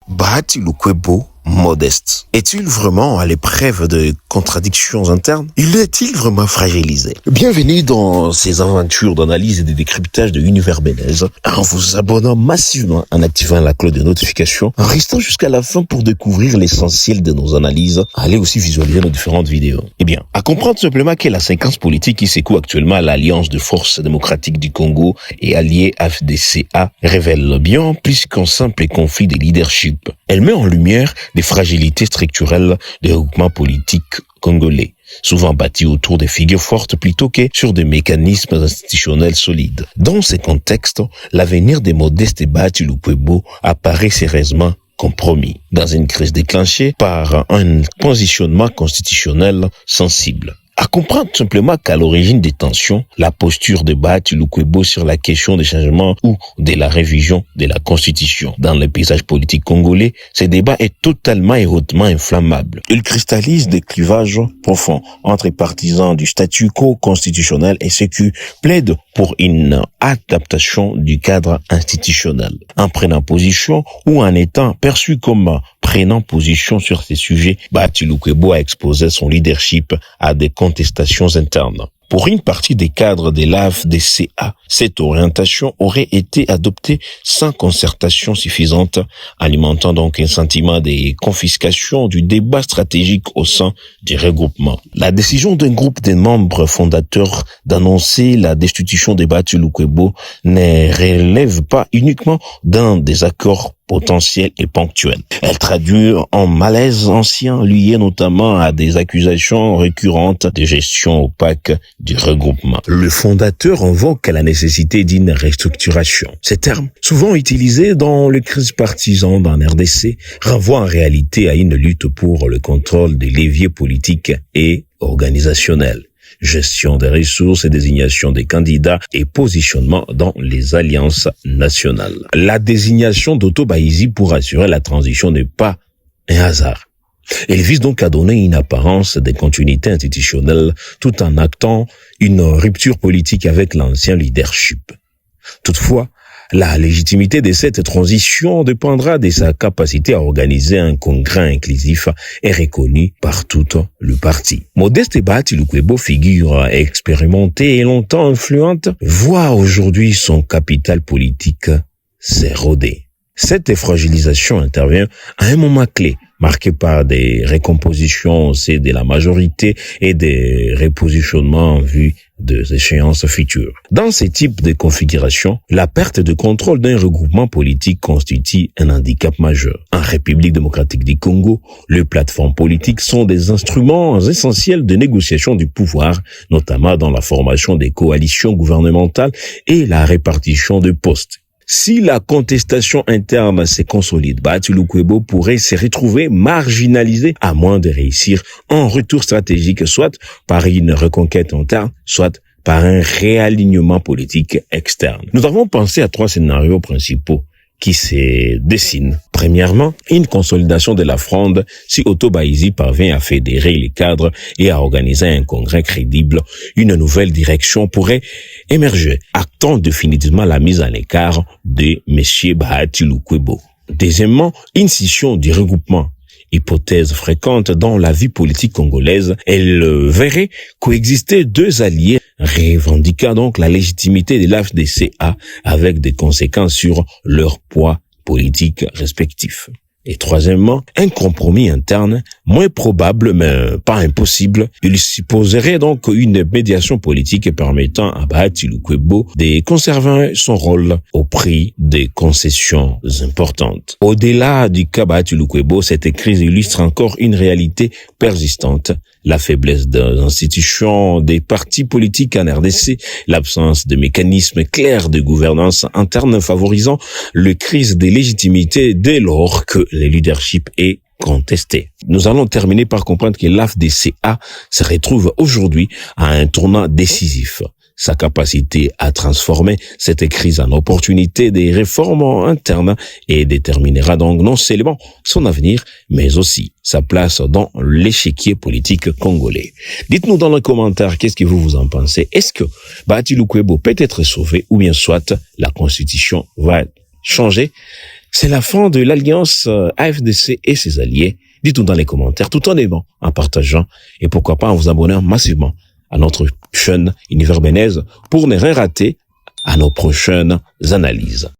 Bahati Lukwebo, modeste. Est-il vraiment à l'épreuve de contradictions internes? Il est-il vraiment fragilisé? Bienvenue dans ces aventures d'analyse et de décryptage de l'univers Benez, en vous abonnant massivement, en activant la cloche de notification, en restant jusqu'à la fin pour découvrir l'essentiel de nos analyses. Allez aussi visualiser nos différentes vidéos. Eh bien, à comprendre simplement que la séquence politique qui secoue actuellement l'Alliance de forces démocratiques du Congo et alliée AFDCA révèle bien plus qu'un simple conflit de leadership. Elle met en lumière des fragilités structurelles des groupements politiques congolais, souvent bâtis autour des figures fortes plutôt que sur des mécanismes institutionnels solides. Dans ces contextes, l'avenir des modestes Bahati Lukwebo apparaît sérieusement compromis, dans une crise déclenchée par un positionnement constitutionnel sensible. À comprendre simplement qu'à l'origine des tensions, la posture de Bahati Lukwebo sur la question des changements ou de la révision de la Constitution. Dans le paysage politique congolais, ce débat est totalement et hautement inflammable. Il cristallise des clivages profonds entre partisans du statu quo constitutionnel et ceux qui plaident pour une adaptation du cadre institutionnel. En prenant position ou en étant perçu comme prenant position sur ces sujets, Bahati Lukwebo a exposé son leadership à des contestations internes. Pour une partie des cadres de l'AFDCA, cette orientation aurait été adoptée sans concertation suffisante, alimentant donc un sentiment de confiscation du débat stratégique au sein du regroupement. La décision d'un groupe de membres fondateurs d'annoncer la destitution de Bahati Lukwebo ne relève pas uniquement d'un désaccord potentiel et ponctuel. Elle traduit un malaise ancien lié notamment à des accusations récurrentes de gestion opaque du regroupement. Le fondateur invoque la nécessité d'une restructuration. Ces termes, souvent utilisés dans les crises partisanes en RDC, renvoient en réalité à une lutte pour le contrôle des leviers politiques et organisationnels. Gestion des ressources et désignation des candidats et positionnement dans les alliances nationales. La désignation d'Otto Bahizi pour assurer la transition n'est pas un hasard. Elle vise donc à donner une apparence de continuité institutionnelle tout en actant une rupture politique avec l'ancien leadership. Toutefois, la légitimité de cette transition dépendra de sa capacité à organiser un congrès inclusif et reconnu par tout le parti. Modeste Bahati Lukwebo, figure expérimentée et longtemps influente, voit aujourd'hui son capital politique s'éroder. Cette fragilisation intervient à un moment clé, marqué par des recompositions au sein de la majorité et des repositionnements en vue des échéances futures. Dans ce type de configuration, la perte de contrôle d'un regroupement politique constitue un handicap majeur. En République démocratique du Congo, les plateformes politiques sont des instruments essentiels de négociation du pouvoir, notamment dans la formation des coalitions gouvernementales et la répartition de postes. Si la contestation interne se consolide, Bahati Lukwebo pourrait se retrouver marginalisé à moins de réussir un retour stratégique, soit par une reconquête interne, soit par un réalignement politique externe. Nous avons pensé à 3 scénarios principaux qui se dessinent. Premièrement, une consolidation de la fronde si Otto Bahizi parvient à fédérer les cadres et à organiser un congrès crédible. Une nouvelle direction pourrait émerger, actant définitivement la mise à l'écart de M. Bahati Lukwebo. Deuxièmement, une scission du regroupement. Hypothèse fréquente dans la vie politique congolaise, elle verrait coexister 2 alliés revendiquant donc la légitimité de l'AFDCA avec des conséquences sur leur poids politique respectif. Et troisièmement, un compromis interne, moins probable mais pas impossible. Il supposerait donc une médiation politique permettant à Bahati Lukwebo de conserver son rôle au prix des concessions importantes. Au-delà du cas Bahati Lukwebo, cette crise illustre encore une réalité persistante. La faiblesse des institutions, des partis politiques en RDC, l'absence de mécanismes clairs de gouvernance interne favorisant le crise de légitimité dès lors que le leadership est contesté. Nous allons terminer par comprendre que l'AFDCA se retrouve aujourd'hui à un tournant décisif. Sa capacité à transformer cette crise en opportunité des réformes internes et déterminera donc non seulement son avenir, mais aussi sa place dans l'échiquier politique congolais. Dites-nous dans les commentaires qu'est-ce que vous en pensez. Est-ce que Bahati Lukwebo peut être sauvé ou bien soit la constitution va changer? C'est la fin de l'alliance AFDC et ses alliés. Dites-nous dans les commentaires, tout en aimant, en partageant et pourquoi pas en vous abonnant massivement à notre chaîne Univers Bénèze pour ne rien rater à nos prochaines analyses.